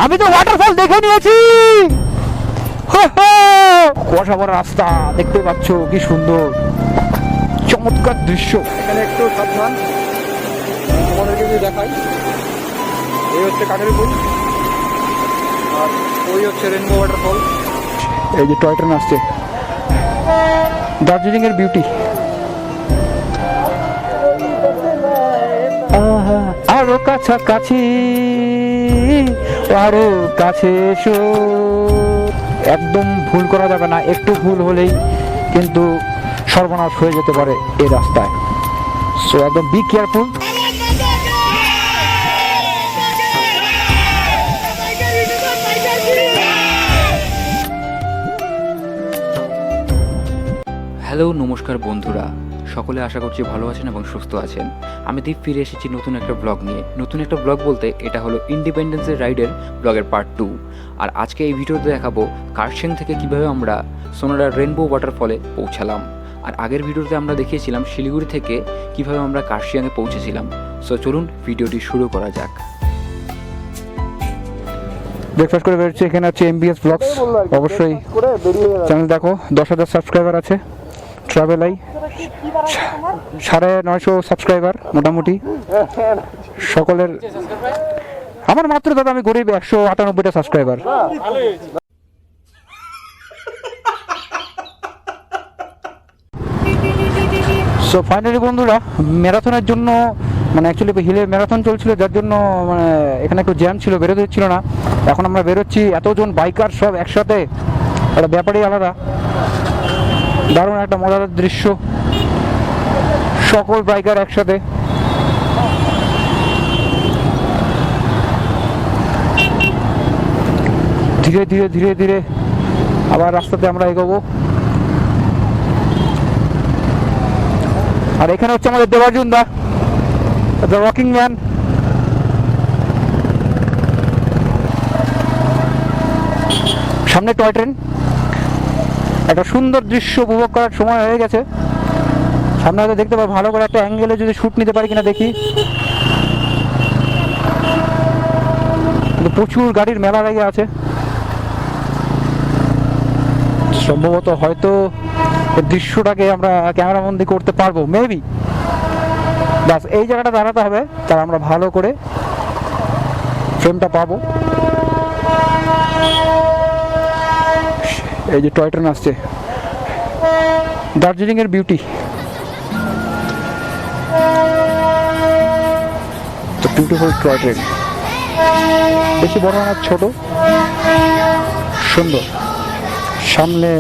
আমি তো ওয়াটারফল দেখে নিয়েছি। কুয়াশা ভরা রাস্তা দেখতে পাচ্ছ, কি সুন্দর চমৎকার দৃশ্য। এখানে একটু সাবধান, আমাদেরকে যদি দেখাই, এই হচ্ছে কাঠের পুল আর ওই হচ্ছে রেনবো ওয়াটারফল। এই যে টয় ট্রেন আসছে, দার্জিলিং এর বিউটি। আরো কাছাকাছি, আরো কাছে এসো। একদম ভুল করা যাবে না, একটু ভুল হলেই কিন্তু সর্বনাশ হয়ে যেতে পারে এই রাস্তায়। সো একদম বি কেয়ারফুল। হ্যালো নমস্কার বন্ধুরা, সকলে আশা করছি ভালো আছেন এবং সুস্থ আছেন। আমি দীপ ফিরে এসেছি নতুন একটা ব্লগ নিয়ে। নতুন একটা ব্লগ বলতে এটা হলো ইন্ডিপেন্ডেন্সের রাইডের ব্লগের পার্ট 2। আর আজকে এই ভিডিওতে দেখাবো কার্শিয়াং থেকে কিভাবে আমরা সোনাডার রেনবো ওয়াটারফলে পৌঁছালাম। আর আগের ভিডিওতে আমরা দেখিয়েছিলাম শিলিগুড়ি থেকে কিভাবে আমরা কার্শিয়াংয়ে পৌঁছেছিলাম। সো চলুন ভিডিওটি শুরু করা যাক। ব্রেকফাস্ট করে বেরোচ্ছি, এখানে হচ্ছে MBS ব্লগস। অবশ্যই চ্যানেল দেখো, 10,000 সাবস্ক্রাইবার আছে। ট্রাভেল আই 950 সাবস্ক্রাইবার মোটামুটি সকলের। আমার মাত্র দাদা, আমি গরিব, 198টা সাবস্ক্রাইবার। সো ফাইনালি বন্ধুরা, ম্যারাথনের জন্য মানে অ্যাকচুয়ালি হিলে ম্যারাথন চলছিল, যার জন্য মানে এখানে একটু জ্যাম ছিল, বেরোতে হচ্ছিল না। এখন আমরা বেরোচ্ছি, এতজন বাইকার সব একসাথে, একটা ব্যাপারই আলাদা। দারুণ একটা মজাদার দৃশ্য, সকল বাইকার একসাথে। ধীরে ধীরে ধীরে ধীরে আবার রাস্তাতে আমরা এগোবো। আর এখানে হচ্ছে আমাদের দেবার্জুন দা, দ্য রকিং ম্যান। সামনে টয় ট্রেন, একটা সুন্দর দৃশ্য উপভোগ করার সময় হয়ে গেছে। সামনে হয়তো দেখতে পাবো, ভালো করে একটা অ্যাঙ্গেলে যদি শ্যুট নিতে পারি কিনা দেখি। প্রচুর গাড়ির মেলা লেগে আছে, সম্ভবত হয়তো দৃশ্যটাকে আমরা ক্যামেরাবন্দি করতে পারবো মেবি। বাস এই জায়গাটা দাঁড়াতে হবে, তার আমরা ভালো করে ফ্রেমটা পাবো। এই যে টয় ট্রেন আসছে, দার্জিলিং এর বিউটি। বিউটিফুল টয় ট্রেন, বেশি বড় না, ছোট, সুন্দর। সামনে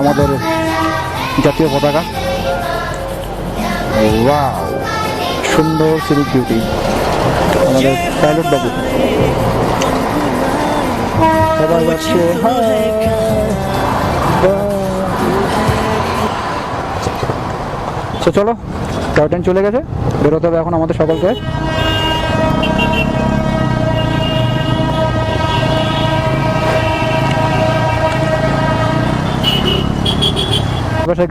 আমাদের জাতীয় পতাকা। ওয়াও, সুন্দর সিরিক বিউটি। আমাদের পাইলট বাবু সবাই যাচ্ছে। চলো, টয় ট্রেন চলে গেছে, বেরোতে হবে এখন আমাদের সকলকে।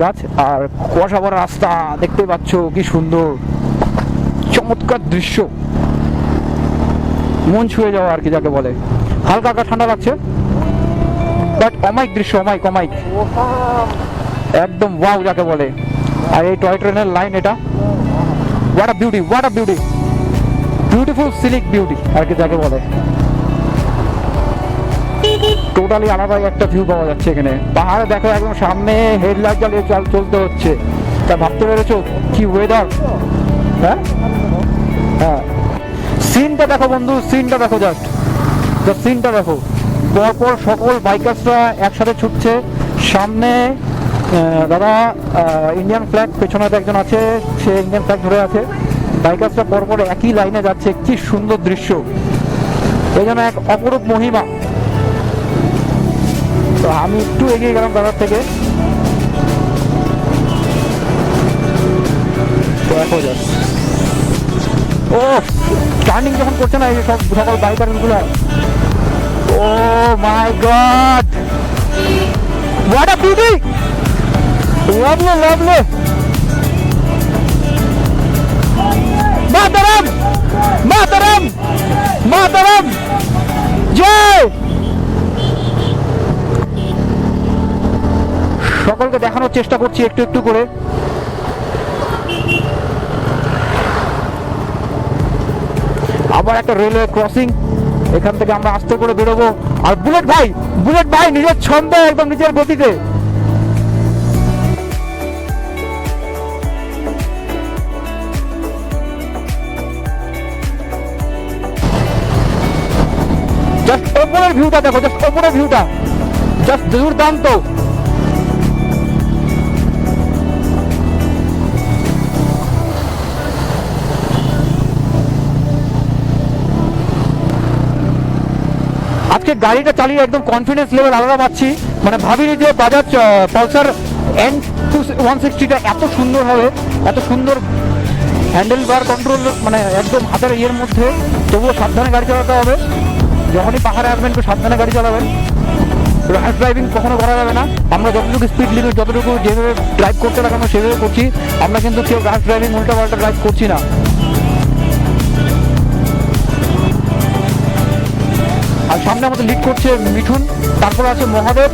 গাছ আর কুয়াশা ভরা রাস্তা দেখতে পাচ্ছ, কি সুন্দর চমৎকার দৃশ্য, মন ছুঁয়ে যাওয়া আর কি যাকে বলে। হালকা হালকা ঠান্ডা লাগছে, বাট অমাইক দৃশ্য, অমাইক অমাইক, একদম ওয়াও যাকে বলে। আর এই টয় ট্রেনের লাইন, এটা what a beauty, what a beauty, beautiful scenic beauty আর কি যাকে বলে। টোটালি আলাদা একটা ভিউ পাওয়া যাচ্ছে এখানে। পাহাড়ে দেখো, একদম সামনে হেডলাইট জ্বালিয়ে চলতে হচ্ছে। তা ভাবতে পেরেছো কি ওয়েদার? হ্যাঁ হ্যাঁ, সিনটা দেখো বন্ধু, সিনটা দেখো, জাস্ট সিনটা দেখো। পরপর সকল বাইকার্সরা একসাথে ছুটছে। সামনে দাদা ইন্ডিয়ান ফ্ল্যাগ, পেছনে একজন আছে, সে ইন্ডিয়ান ফ্ল্যাগ ধরে আছে। বাইকার্সরা পরপর একই লাইনে যাচ্ছে, কি সুন্দর দৃশ্য, এই জন্য এক অপরূপ মহিমা। তো আমি একটু এগিয়ে গেলাম দাদার থেকে, দেখো যাচ্ছে। ও টার্নিং যখন করছে না, এই সব সকল বাইকার গুলো, oh my god, what a beauty, lovely lovely. মাতারাম মাতারাম মাতারাম, জয় সকলকে দেখানোর চেষ্টা করছি একটু একটু করে। আবার একটা রেলওয়ে ক্রসিং, এখান থেকে আমরা আস্তে করে বেরোবো। আর বুলেট ভাই নিজের ছন্দে একদম নিজের গতিতে। জাস্ট ওপরের ভিউটা দেখো, জাস্ট ওপরের ভিউটা জাস্ট দুর্দান্ত। আজকে গাড়িটা চালিয়ে একদম কনফিডেন্স লেভেল আলাদা পাচ্ছি। মানে ভাবিনি যে বাজাজ পালসার N160টা এত সুন্দর হবে, এত সুন্দর হ্যান্ডেল বার কন্ট্রোল, মানে একদম হাতের ইয়ের মধ্যে। তবুও সাবধানে গাড়ি চালাতে হবে, যখনই পাহাড়ে আসবেন একটু সাবধানে গাড়ি চালাবেন। র্যাশ ড্রাইভিং কখনো করা যাবে না। আমরা যতটুকু স্পিড লিমিট, যতটুকু যেভাবে ড্রাইভ করতে লাগে আমরা সেভাবে করছি। আমরা কিন্তু কেউ র্যাশ ড্রাইভিং উল্টা পাল্টা ড্রাইভ করছি না। আর সামনে আমাদের লিড করছে মিঠুন, তারপরে আছে মহাদেব।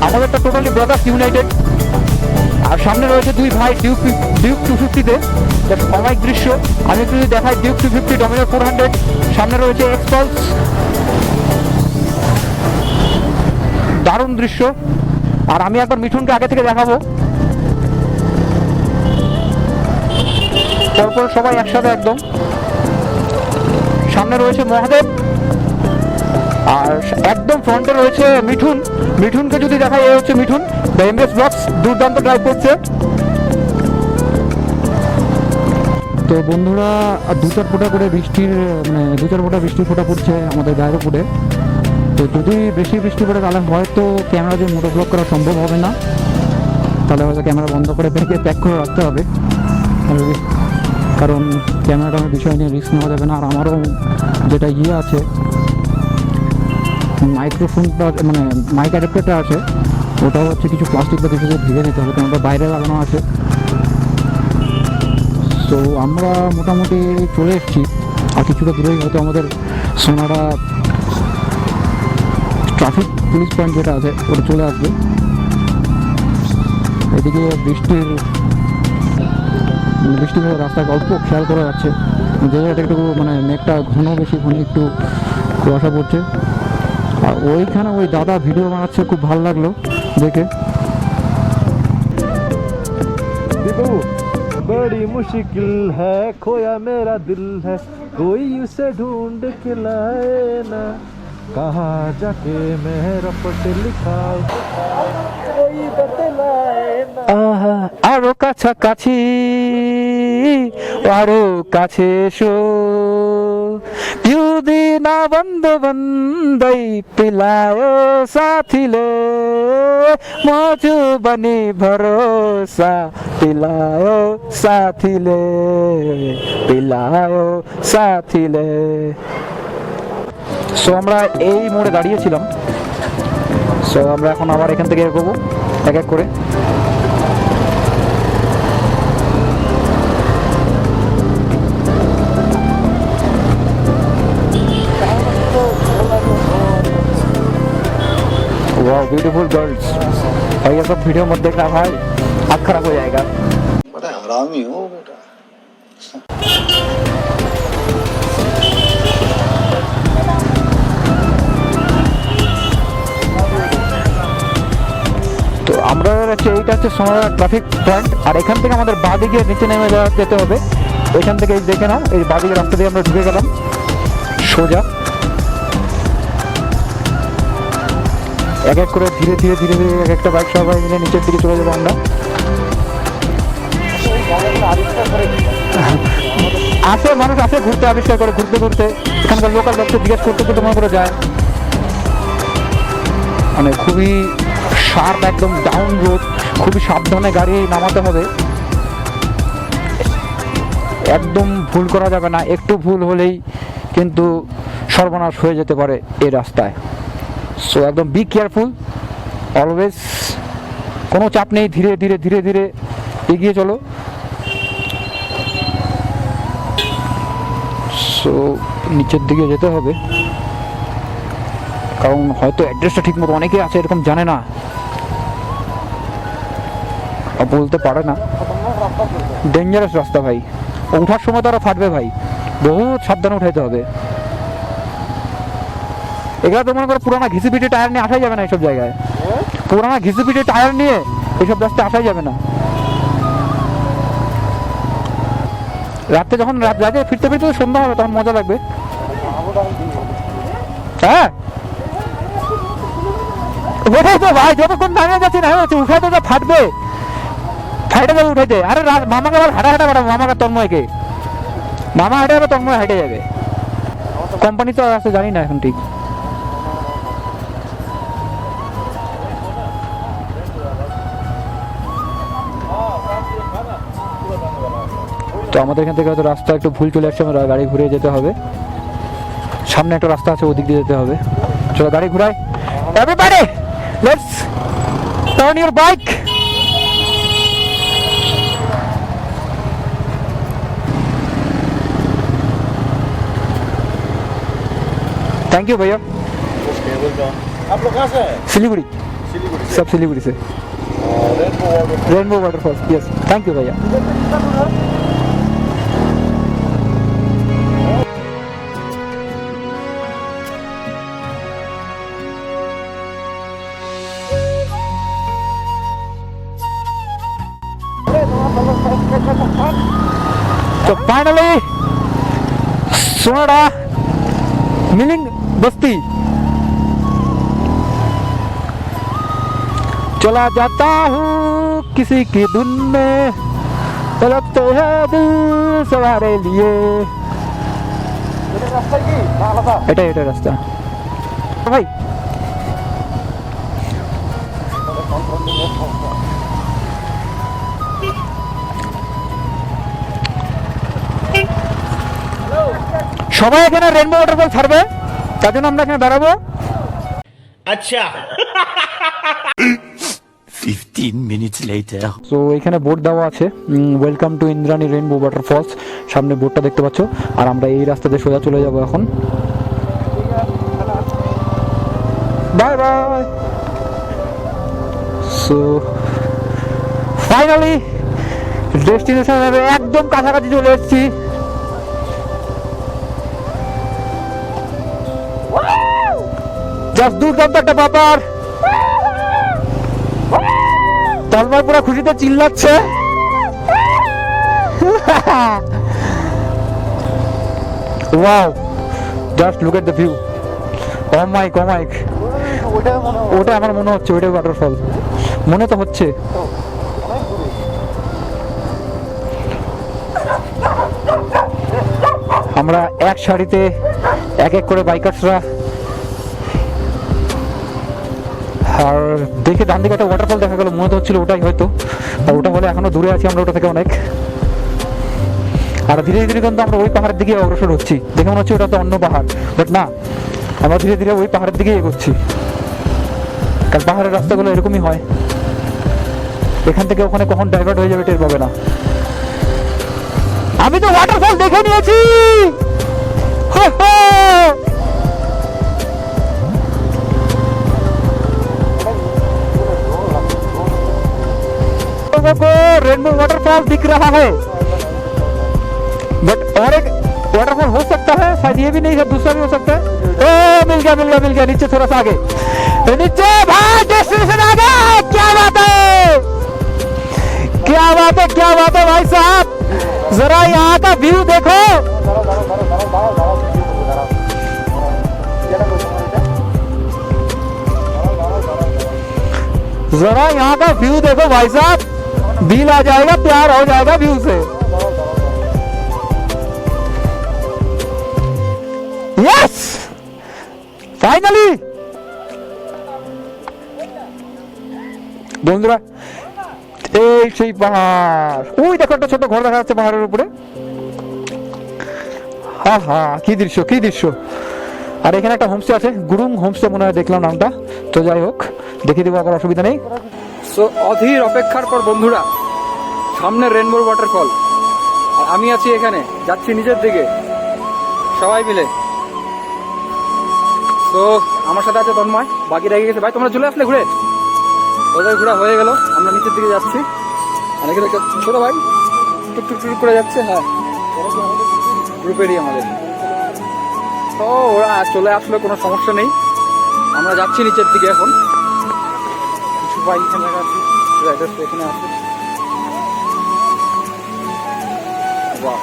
আমাদেরটা টোটালি ব্রাদার্স ইউনাইটেড। আর সামনে রয়েছে দুই ভাই ডিউক 250-তে, অমায়িক দৃশ্য। আমি একটু যদি দেখাই, ডিউক 250 ডমিনার 400, সামনে রয়েছে এক্সপালস, দারুণ দৃশ্য। আর আমি একবার মিঠুনকে আগে থেকে দেখাবো, তারপর সবাই একসাথে একদম। সামনে রয়েছে মহাদেব, আর একদম ফ্রন্টে রয়েছে মিঠুনকে যদি দেখাই, এ হচ্ছে মিঠুন, দ্য এমএস ব্লগস, দুর্দান্ত ড্রাইভ করছে। তো বন্ধুরা, দু চার ফোঁটা বৃষ্টির ফোঁটা পড়ছে আমাদের গায়ের উপরে। তো যদি বেশি বৃষ্টি পড়ে তাহলে হয়তো ক্যামেরা দিয়ে মোটো ব্লগ করা সম্ভব হবে না, তাহলে হয়তো ক্যামেরা বন্ধ করে প্যাক করে রাখতে হবে। কারণ ক্যামেরাটার বিষয় নিয়ে রিস্ক নেওয়া যাবে না। আর আমারও যেটা আছে, মাইক্রোফোনটা মানে মাইক অ্যাডাপ্টারটা আছে, ওটাও হচ্ছে কিছু প্লাস্টিক বা কিছু ভেঙে নিতে হবে, কারণ ওটা বাইরে লাগানো আছে। তো আমরা মোটামুটি চলে এসেছি, আর কিছুটা দূরেই হয়তো আমাদের সোনারা ট্রাফিক পুলিশ পয়েন্ট যেটা আছে ওটা চলে আসবে। এদিকে বৃষ্টির রাস্তায় অল্প খেয়াল করা যাচ্ছে, যে জায়গাটা একটু মানে মেঘটা ঘন বেশি, ঘন একটু কুয়াশা পড়ছে। আর ওইখানে ওই দাদা ভিডিও বানাচ্ছে, খুব ভালো লাগলো দেখে। बड़ी मुश्किल है खोया मेरा दिल है कोई उसे ढूंढ के लाए ना कहाँ जाके मेरा पट लिखाए कोई बतलाए ना আরো কাছাকাছি, আরো কাছে এসো, क्यों दीना बंद बंदई पिलाओ साथिले, मौजू बनी भरोसा पिलाओ साथिले, पिलाओ साथिले। সো আমরা এই মোড়ে দাঁড়িয়েছিলাম। সো আমরা এখন আবার এখান থেকে এগোবো এক এক করে। वाह ब्यूटीफुल गर्ल्स। और ये सब वीडियो मत देखना भाई, आँख खराब हो जाएगा। बड़ा हरामी हो बेटा। তো আমরা হচ্ছে এইটা হচ্ছে সোনারা ট্রাফিক পয়েন্ট। আর এখান থেকে আমাদের বাঁ দিকে নিচে নেমে যেতে হবে। এখান থেকে দেখে নাও, এই বাঁ দিকে রাস্তা দিয়ে আমরা ঢুকে গেলাম সোজা। এক এক করে ধীরে ধীরে ধীরে ধীরে এক একটা বাইক সবাই মিলে নিচের দিকে চলে যাবো আমরা। আসে মানুষ আসে ঘুরতে, আবিষ্কার করে ঘুরতে ঘুরতে, এখানকার লোকাল ব্যবসা জিজ্ঞেস করতে করতে মনে করে যায়। মানে খুবই শার্প, একদম ডাউন রোড, খুবই সাবধানে গাড়ি নামাতে হবে, একদম ভুল করা যাবে না। একটু ভুল হলেই কিন্তু সর্বনাশ হয়ে যেতে পারে এই রাস্তায়। সো একদম বি কেয়ারফুল অলওয়েজ, কোনো চাপ নেই, ধীরে ধীরে ধীরে ধীরে এগিয়ে চলো। সো নিচের দিকে যেতে হবে। কারণ হয়তো অ্যাড্রেসটা ঠিক মতো অনেকে আছে এরকম জানে না, বলতে পারে না। ডেঞ্জারাস রাস্তা ভাই, ওঠার সময় তো আরো ফাটবে ভাই, বহুত সাবধানে উঠাইতে হবে। এগুলো তো মনে করো পুরানা ঘিসিপিটি টায়ার নিয়ে আসাই যাবে না এইসব জায়গায়, পুরানা ঘিসিপিটি টায়ার নিয়ে এইসব রাস্তায় আসাই যাবে না। রাতে যখন রাতে ফিরতে ফিরতে সন্ধ্যা হবে তখন মজা লাগবে। হ্যাঁ ওটাই তো ভাই, যতক্ষণ নামিয়ে যাচ্ছি উঠাইতে যা ফাটবে, ফাইটে যাবে উঠাইতে। আরে মামাকে আবার হাঁটা হাঁটা বাড়াবো, মামাকে তন্ময়কে, মামা হাঁটে যাবে তন্ময় হাঁটে যাবে। কোম্পানি তো আছে জানি না এখন ঠিক। তো আমাদের এখান থেকে হয়তো রাস্তা একটু ভুল চলে আসছে, আমরা গাড়ি ঘুরে যেতে হবে। সামনে একটা রাস্তা আছে, ওদিক দিয়ে যেতে হবে। চলো গাড়ি ঘুরাই। Everybody let's turn your bike. Thank you भैया। आप लोग कहाँ से हैं? सिलीगुड़ी, सिलीगुड़ी से। सब सिलीगुड़ी से। Rainbow waterfalls, yes thank you भैया। तो फाइनली सोनाडा मिलिंग बस्ती चला जाता हूँ किसी की धुन में, तड़पते हैं दिल सवारे लिए। এটাই রাস্তা ভাই। সবাই এখানে রেনবো ওয়াটারফল ছাড়বে, তার জন্য আমরা এখানে দাঁড়াবো। अच्छा 15 minutes later সো এখানে বোর্ড দেওয়া আছে, welcome to Indrani rainbow waterfalls. সামনে বোর্ডটা দেখতে পাচ্ছ। আর আমরা এই রাস্তা দিয়ে সোজা চলে যাব এখন। Bye bye. সো ফাইনালি ডেস্টিনেশনের একদম কাছাকাছি চলে এসেছি। জাস্ট দুর্দান্ত একটা ব্যাপার। তন্ময় পুরো খুশিতে চিল্লাচ্ছে। Wow, just look at the view. Oh my god, ওটা আমার মনে হচ্ছে ওইটা ওয়াটারফল মনে তো হচ্ছে। আমরা এক সারিতে এক এক করে বাইকার্সরা, আর দেখে ডান দিকে একটা ওয়াটারফল দেখা গেল, মনে তো হচ্ছিল ওটাই হয়তো, আর ওটা হলে এখনো দূরে আছি আমরা ওটা থেকে অনেক। আর ধীরে ধীরে কিন্তু আমরা ওই পাহাড়ের দিকে অগ্রসর হচ্ছি, দেখে মনে হচ্ছে ওটা তো অন্য পাহাড়, বাট না, আমরা ধীরে ধীরে ওই পাহাড়ের দিকে এগোচ্ছি। কারণ পাহাড়ের রাস্তাগুলো এরকমই হয়, এখান থেকে ওখানে কখন ডাইভার্ট হয়ে যাবে টের পাবে না। আমি তো ওয়াটারফল দেখে নিয়েছি। को रेनबो वाटरफॉल दिख रहा है, बट और एक वाटरफॉल हो सकता है, शायद ये भी नहीं है, दूसरा भी हो सकता है। ओ मिल गया नीचे थोड़ा सा आगे, नीचे भाई डेस्टिनेशन आ गया। क्या बात है भाई साहब, जरा यहाँ का व्यू देखो। जरा यहाँ का व्यू देखो भाई साहब, दिल आ जाएगा, प्यार हो जाएगा व्यू से। यस फाइनली বন্ধুরা, এই সেই পাহাড়, ওই দেখো একটা ছোট ঘর দেখা যাচ্ছে পাহাড়ের উপরে। হা হা, কি দৃশ্য। আর এখানে একটা হোমস্টে আছে, গুরুং হোমস্টে মনে হয় দেখলাম নামটা। তো যাই হোক, দেখিয়ে দেবো, আবার অসুবিধা নেই। সো অধীর অপেক্ষার পর বন্ধুরা, সামনে রেনবো ওয়াটারফল, আর আমি আছি এখানে, যাচ্ছি নিচের দিকে সবাই মিলে। তো আমার সাথে আছে তন্ময়, বাকি রেগে গেছে। ভাই তোমরা চলে আসলে ঘুরে, ওদের ঘোরা হয়ে গেল, আমরা নিচের দিকে যাচ্ছি। আর এখানে একটা ছোট ভাই টুক টুক করে যাচ্ছে। হ্যাঁ, গ্রুপেরই আমাদের। তো ওরা চলে আসলে কোনো সমস্যা নেই, আমরা যাচ্ছি নিচের দিকে এখন। কিছু বাইক এখানে আছে, রাইডার্স এখানে আছে। বাহ,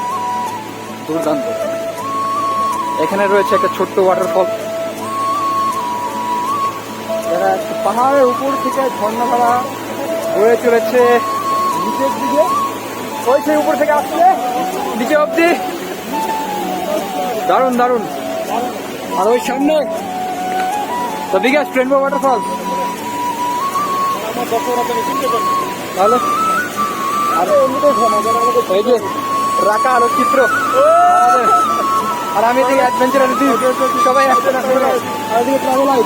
দুর্দান্ত। এখানে রয়েছে একটা ছোট্ট ওয়াটারফল, পাহাড়ের উপর থেকে ঝর্ণাধারা বয়ে চলেছে নিচের দিকে। ওই সেই উপর থেকে আসলে নিচে অব্দি, দারুণ দারুণ। আর ওই সামনে দ্য বিগেস্ট রেনবো ওয়াটারফল। তাহলে এই যে রাখা আলোকচিত্র, আর আমি এদিকে অ্যাডভেঞ্চার আনছি, সবাই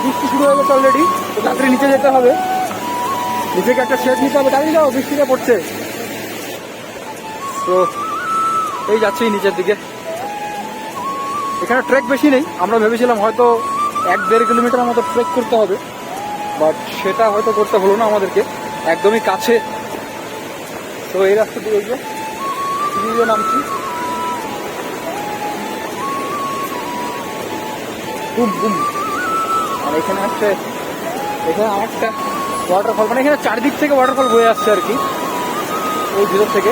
বৃষ্টি শুরু হয়ে গেছে অলরেডি। তাড়াতাড়ি নিচে যেতে হবে, নিচেকে একটা শেড নিতে হবে। দাঁড়িয়ে যাও, বৃষ্টিটা পড়ছে। তো এই যাচ্ছি নিচের দিকে। এখানে ট্রেক বেশি নেই, আমরা ভেবেছিলাম হয়তো 1-1.5 কিলোমিটার মতো ট্রেক করতে হবে, বাট সেটা হয়তো করতে হলো না আমাদেরকে, একদমই কাছে। তো এই রাস্তা দিয়ে গিয়ে নামছি। Boom boom. আর এখানে একটা ওয়াটারফল, মানে এখানে চারদিক থেকে ওয়াটারফল বয়ে আসছে আর কি, ওই ভিতর থেকে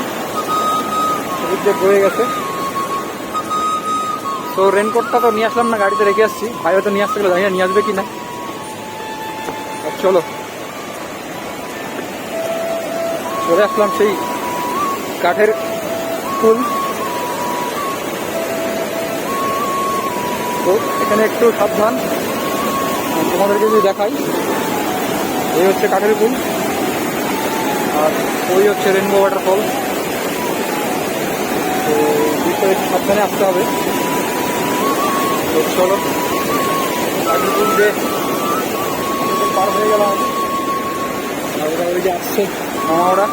সেদিক দিয়ে বয়ে গেছে। তো রেনকোটটা তো নিয়ে আসলাম না, গাড়িতে রেখে আসছি। ভাই হয়তো নিয়ে আসতে গেলে, জানি না নিয়ে আসবে কি না। চলো, চলে আসলাম সেই কাঠের পুল। তো এখানে একটু সাবধান, তোমাদেরকে যদি দেখাই, এই হচ্ছে কাঠের পুল, আর ওই হচ্ছে রেনবো ওয়াটারফল। তো বিষয়ে একটু সাবধানে আসতে হবে। তো চলো, কাঠের পুল দিয়ে পার হয়ে গেলাম। আর ওরা ওই যে আসছে মামা ওরা।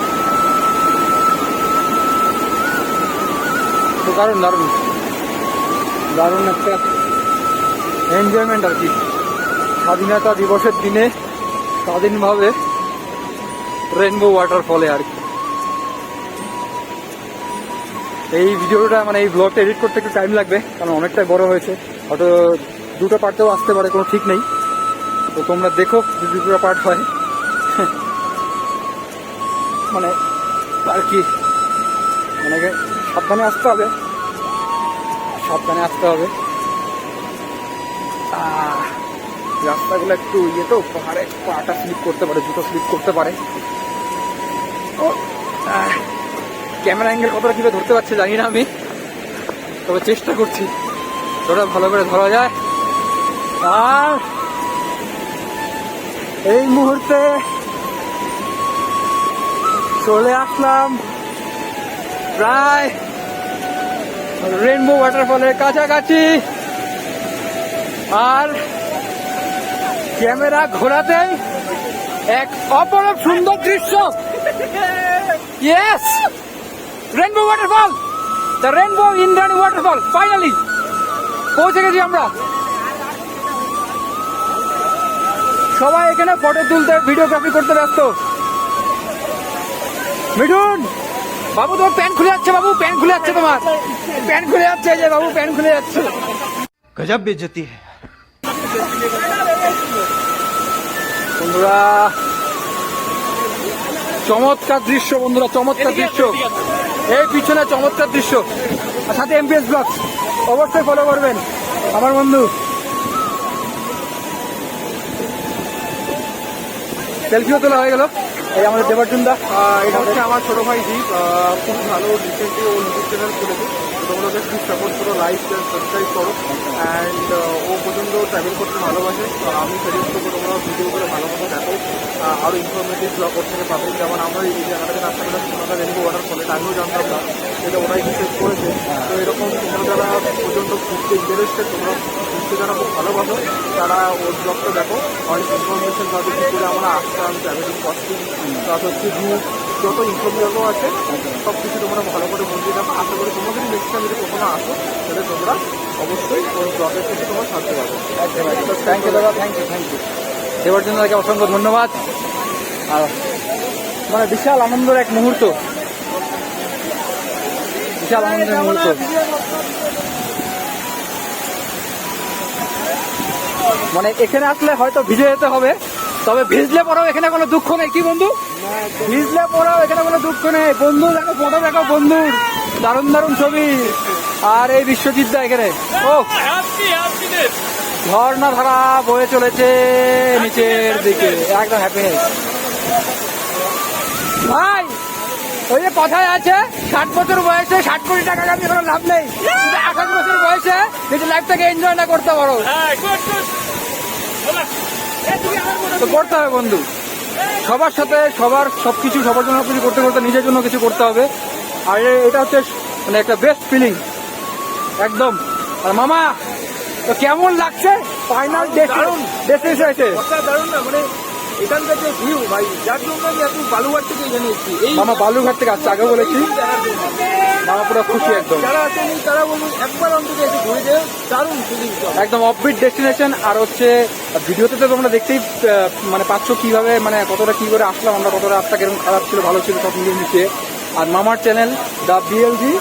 তো দারুণ দারুণ দারুণ একটা এনজয়মেন্ট আর কি, স্বাধীনতা দিবসের দিনে স্বাধীনভাবে রেনবো ওয়াটারফলে আর কি। এই ভিডিওটা, মানে এই ব্লগটা এডিট করতে একটু টাইম লাগবে, কারণ অনেকটাই বড় হয়েছে, হয়তো 2টা পার্টেও আসতে পারে, কোনো ঠিক নেই। তো তোমরা দেখো যদি 2টা পার্ট হয়, মানে আর কি, মানে সাবধানে আসতে হবে, সাবধানে আসতে হবে। রাস্তাগুলো একটু ইয়ে তো, পাহাড়ে পাটা স্লিপ করতে পারে, জুতো স্লিপ করতে পারে। ক্যামেরা অ্যাঙ্গেল কতটা কীভাবে ধরতে পারছে জানি না আমি, তবে চেষ্টা করছি ওটা ভালো করে ধরা যায়। আর এই মুহূর্তে চলে আসলাম প্রায় রেনবো ওয়াটারফলের কাছাকাছি। আর ক্যামেরা ঘোরাতেই এক অপরূপ সুন্দর দৃশ্য। Yes, rainbow waterfall, the rainbow Indrani waterfall. Finally পৌঁছে গেছি আমরা। সবাই এখানে ফটো তুলতে, ভিডিওগ্রাফি করতে ব্যস্ত। মিঠুন বাবু, তোমার প্যান্ট খুলে যাচ্ছে। বাবু প্যান্ট খুলে যাচ্ছে, তোমার প্যান্ট খুলে যাচ্ছে। যে বাবু প্যান্ট খুলে যাচ্ছে, गजब बेइज्जती है। বন্ধুরা চমৎকার দৃশ্য, বন্ধুরা চমৎকার দৃশ্য। এই পিছনে চমৎকার দৃশ্য, আর সাথে এমপিএস ব্লগ অবশ্যই ফলো করবেন আমার বন্ধু। সেলফিও তোলা হয়ে গেল। এই আমাদের দেবার্জুনদা, এটা হচ্ছে আমার ছোট ভাই দীপ, খুব ভালো রিসেন্টলি ও ইউটিউব চ্যানেল খুলেছে। তোমরা ওকে খুব সাপোর্ট করো, লাইক শেয়ার সাবস্ক্রাইব করো। অ্যান্ড ও পর্যন্ত ট্রাভেল করতে ভালোবাসে। আমি সাজেস্ট করবো তোমরা ভিডিওগুলো ভালো মতো দেখো, আরও ইনফরমেটিভ ব্লগ ওর থেকে পাবে। যেমন আমরা এই জায়গাটাকে রাস্তা করে তোমরা রেনবো ওয়াটারফলে, আমিও জানতাম না, সেটা ওরাই রিসার্চ করেছে। তো এরকম তোমরা যারা পর্যন্ত ঘুরতে ইন্টারেস্টেড, তোমরা ঘুরতে যারা খুব ভালোবাসো, তারা ওর ব্লগটা দেখো। অনেক ইনফরমেশন পাবে, কী করে আমরা আসতাম, ট্রাভেলিং কস্টিং, প্লাস হচ্ছে রুট, যত ইনফরমেশনও আছে সব কিছু তোমরা ভালো করে মন দিয়ে দেখো। আশা করি তোমরা যদি নেক্সট টাইম যদি কখনো আসো, তাহলে তোমরা অবশ্যই ওই ব্লগের থেকে তোমার সাহায্য পাবে। থ্যাংক ইউ দাদা, থ্যাংক ইউ। দেওয়ার জন্য তাকে অসংখ্য ধন্যবাদ। আর মানে বিশাল আনন্দের এক মুহূর্ত, বিশাল আনন্দের মুহূর্ত। মানে এখানে আসলে হয়তো ভিজে যেতে হবে, তবে ভিজলে পরেও এখানে কোনো দুঃখ নেই। কি বন্ধু, ভিজলে পরেও এখানে কোনো দুঃখ নেই। বন্ধু দেখো, ফটো দেখো বন্ধুর, দারুণ দারুণ ছবি। আর এই বিশ্বজিৎ দা এখানে, ও ঝর্ণা ধারা বয়ে চলেছে নিচের দিকে, একদম হ্যাপিনেস। ভাই ওই যে কথায় আছে 60 বছর বয়সে 60 কোটি টাকা কামিয়ে কোনো লাভ নেই, 28 বছর বয়সে যদি লাইফটাকে এনজয় না করতে পারো তো করতে হবে বন্ধু। সবার সাথে সবার সবকিছু, সবার জন্য কিছু করতে করতে নিজের জন্য কিছু করতে হবে। আর এটা হচ্ছে মানে একটা বেস্ট ফিলিং একদম। আর মামা তো কেমন লাগছে ফাইনাল ডেস্টিনেশন এসে? দারুণ না, মানে এখানকার যে ভিউ ভাই, যার জন্য আমি এত বালুঘাট থেকে এখানে এসেছি। এই মামা বালুঘাট থেকে আসছে, আগে বলেছি। মামা পুরো খুশি একদম। যারা আছেন তারা বলুন একবার অন্তত এসে ঘুরে যায়, দারুণ ফিলিং। একদম অফবিট ডেস্টিনেশন। আর হচ্ছে ভিডিওতে তো তোমরা দেখতেই মানে পাচ্ছ কিভাবে, মানে কতটা কি করে আসলাম আমরা, কতটা রাস্তা কিরকম খারাপ ছিল ভালো ছিল সব মিলিয়ে মিশিয়ে। আর মামার চ্যানেল দ্য বিএলজি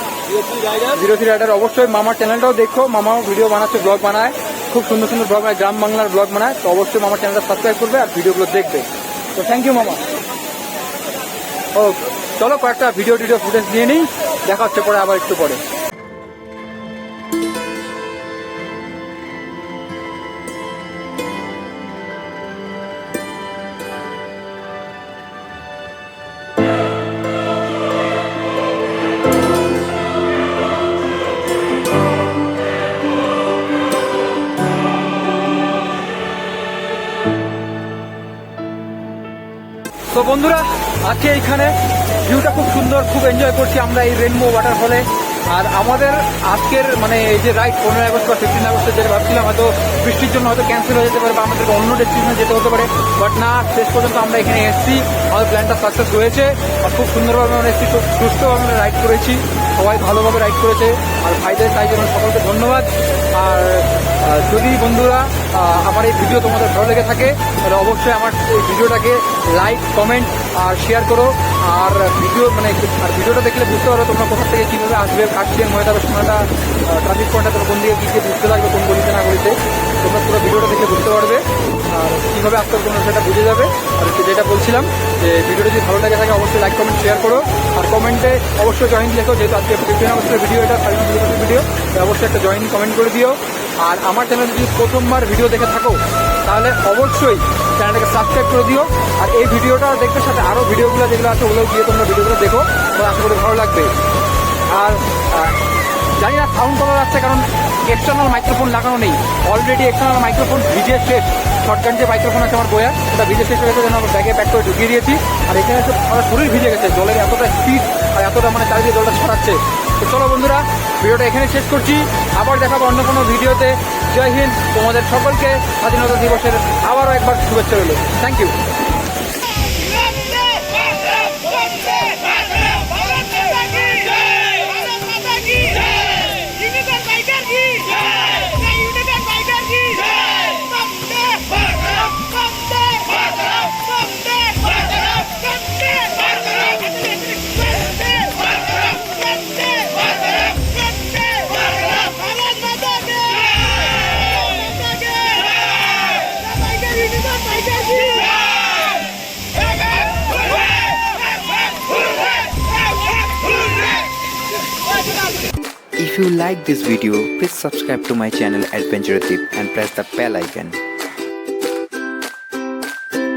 03 রাইডার, অবশ্যই মামার চ্যানেলটাও দেখো। মামাও ভিডিও বানাচ্ছে, ব্লগ বানায়, খুব সুন্দর সুন্দর ব্লগ বানায়, গ্রাম বাংলার ব্লগ বানায়। তো অবশ্যই মামার চ্যানেলটা সাবস্ক্রাইব করবে আর ভিডিওগুলো দেখবে। তো থ্যাংক ইউ মামা। ও চলো কয়েকটা ভিডিও ফুটেজ নিয়ে নিই, দেখা হচ্ছে পরে, আবার একটু পরে। তো বন্ধুরা আজকে এইখানে ভিউটা খুব সুন্দর, খুব এনজয় করছি আমরা এই রেনবো ওয়াটারফলে। আর আমাদের আজকের মানে এই যে রাইড 15 আগস্ট বা 15 আগস্টে যেটা ভাবছিলাম হয়তো বৃষ্টির জন্য হয়তো ক্যান্সেল হয়ে যেতে পারে বা আমাদেরকে অন্য ডেস্টিনেশনে যেতে হতে পারে, বাট না, শেষ পর্যন্ত আমরা এখানে এসেছি, আমাদের প্ল্যানটা সাকসেস হয়েছে। আর খুব সুন্দরভাবে আমরা এসেছি, খুব সুস্থভাবে আমরা রাইড করেছি, সবাই ভালোভাবে রাইড করেছে। আর ভাইদের তাই জন্য সকলকে ধন্যবাদ। আর যদি বন্ধুরা আমার এই ভিডিও তোমাদের ভালো লেগে থাকে তাহলে অবশ্যই আমার এই ভিডিওটাকে লাইক, কমেন্ট আর শেয়ার করো। আর ভিডিওটা দেখলে বুঝতে পারো তোমরা কোথা থেকে কীভাবে আসবে, কাটছেন ময়দানের সময়টা, ট্রাফিক পয়েন্টটা তোমরা কোন দিকে কী বুঝতে লাগবে, কোন গলিতে না গলিতে, তোমরা পুরো ভিডিওটা দেখলে বুঝতে পারবে। আর কীভাবে আসতে হবে তোমরা সেটা বুঝে যাবে। আর যেটা বলছিলাম যে ভিডিওটা যদি ভালো লাগে থাকে অবশ্যই লাইক, কমেন্ট, শেয়ার করো। আর কমেন্টে অবশ্যই জয়েন লেখো, যেহেতু আজকে 15 আগস্টের ভিডিও, এটা 5 আগস্টের ভিডিও, অবশ্যই একটা জয়েন কমেন্ট করে দিও। আর আমার চ্যানেলে যদি প্রথমবার ভিডিও দেখে থাকো তাহলে অবশ্যই চ্যানেলটাকে সাবস্ক্রাইব করে দিও। আর এই ভিডিওটা দেখতে সাথে আরও ভিডিওগুলো যেগুলো আছে ওগুলো গিয়ে তোমরা ভিডিওগুলো দেখো, তো আশা করি ভালো লাগবে। আর জানি না সাউন্ড কভার আসছে, কারণ এক্সটার্নাল মাইক্রোফোন লাগানো নেই, অলরেডি এক্সটার্নাল মাইক্রোফোন ভিজে শেষ। শর্টগান যে মাইক্রোফোন আছে আমার বয়া, ওটা ভিজে শেষ হয়ে গেছে, যেন আমার ব্যাগে প্যাক করে ঢুকিয়ে দিয়েছি। আর এখানে এসে আমার শরীর ভিজে গেছে, জলের এতটা স্পিড আর এতটা মানে চারিদিকে জলটা ছড়াচ্ছে। তো চলো বন্ধুরা, ভিডিওটা এখানে শেষ করছি, আবার দেখাবো অন্য কোনো ভিডিওতে। জয় হিন্দ, তোমাদের সকলকে স্বাধীনতা দিবসের আবারও একবার শুভেচ্ছা রইল। Thank you. If you like this video, please subscribe to my channel Adventure Tip and press the bell icon.